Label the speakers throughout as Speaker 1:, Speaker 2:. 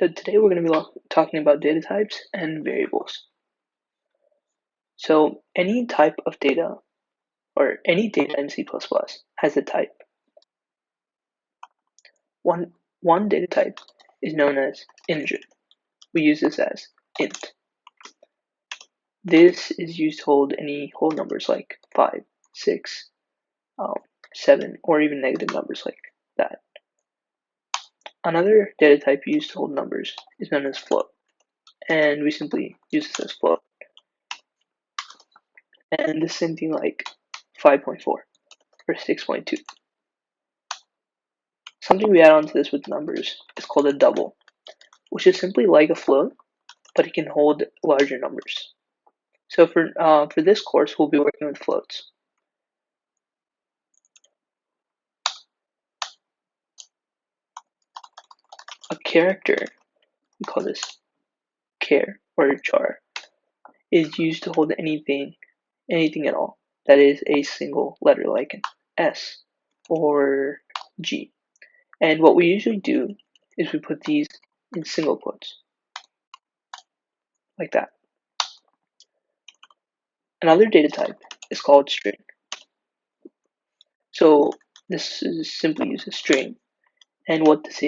Speaker 1: So today we're going to be talking about data types and variables. So any type of data or any data in C++ has a type. One data type is known as integer. We use this as int. This is used to hold any whole numbers like 5, 6, 7, or even negative numbers like that. Another data type used to hold numbers is known as float, and we simply use this as float. And the same thing like 5.4 or 6.2. Something we add onto this with numbers is called a double, which is simply like a float, but it can hold larger numbers. So for this course, we'll be working with floats. A character, we call this char or char, is used to hold anything at all that is a single letter like an S or G. And what we usually do is we put these in single quotes, like that. Another data type is called string. So this is simply use a string, and what this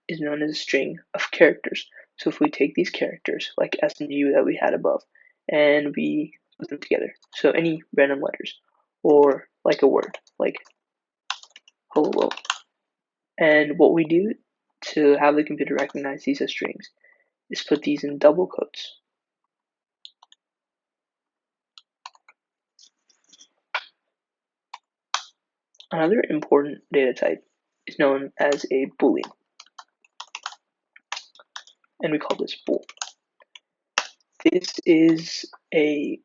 Speaker 1: is known as a string of characters. So if we take these characters, like S and G that we had above, and we put them together, so any random letters, or like a word, like hello. And what we do to have the computer recognize these as strings is put these in double quotes. Another important data type is known as a boolean, and we call this bool. This is a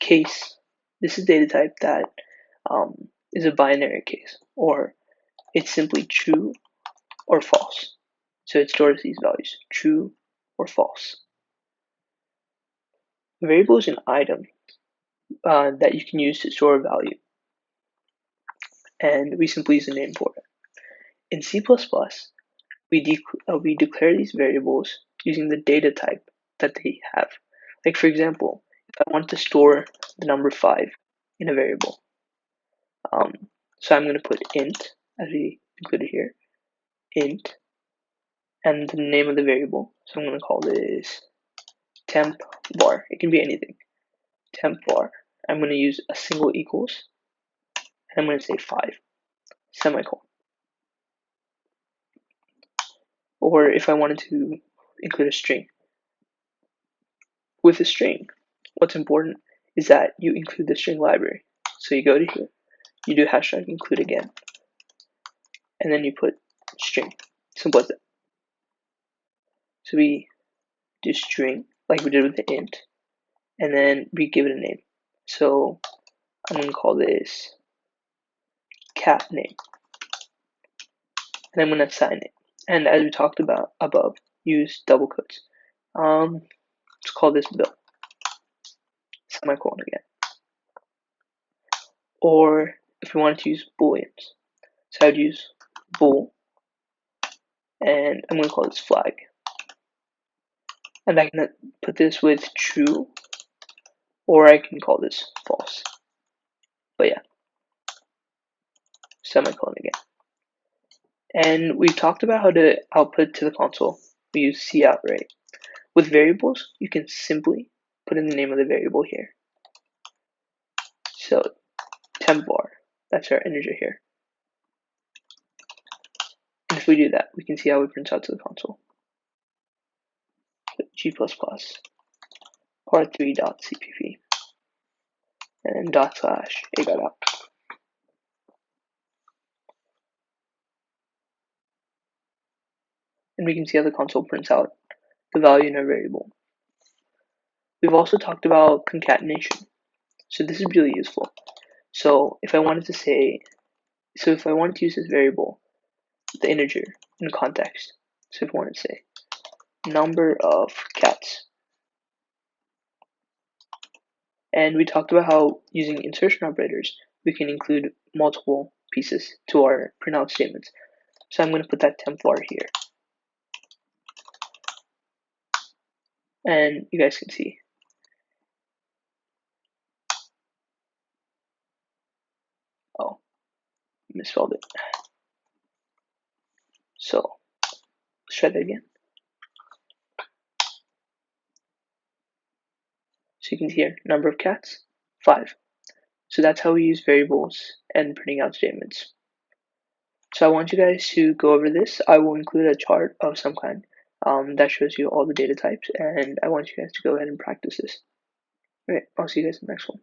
Speaker 1: case. This is data type that is a binary case, or it's simply true or false. So it stores these values, true or false. A variable is an item that you can use to store a value, and we simply use a name for it. In C++, we declare these variables using the data type that they have. Like for example, if I want to store the number 5 in a variable, so I'm going to put int, as we included here, int, and the name of the variable. So I'm going to call this temp var. It can be anything. Temp var. I'm going to use a single equals, and I'm going to say 5, semicolon. Or if I wanted to include a string. With a string, what's important is that you include the string library. So you go to here, you do hashtag include again, and then you put string. Simple as that. So we do string, like we did with the int, and then we give it a name. So I'm going to call this cat name, and I'm going to assign it. And as we talked about above, use double quotes. Let's call this Bill, semicolon again. Or if we wanted to use booleans, so I'd use bool, and I'm going to call this flag. And I can put this with true, or I can call this false. But yeah, semicolon again. And we talked about how to output to the console. We use cout, right? With variables, you can simply put in the name of the variable here. So temp var, that's our integer here. And if we do that, we can see how it prints out to the console. So G++ part3.cpp and then / a got out. And we can see how the console prints out the value in our variable. We've also talked about concatenation. So this is really useful. So if I wanted to use this variable, the integer in context. So if I want to say number of cats. And we talked about how using insertion operators, we can include multiple pieces to our printout statements. So I'm going to put that temp var here. and you guys can see. Oh, misspelled it. So let's try that again. So you can see here, number of cats, 5. So that's how we use variables and printing out statements. So I want you guys to go over this. I will include a chart of some kind that shows you all the data types, and I want you guys to go ahead and practice this. All right, I'll see you guys in the next one.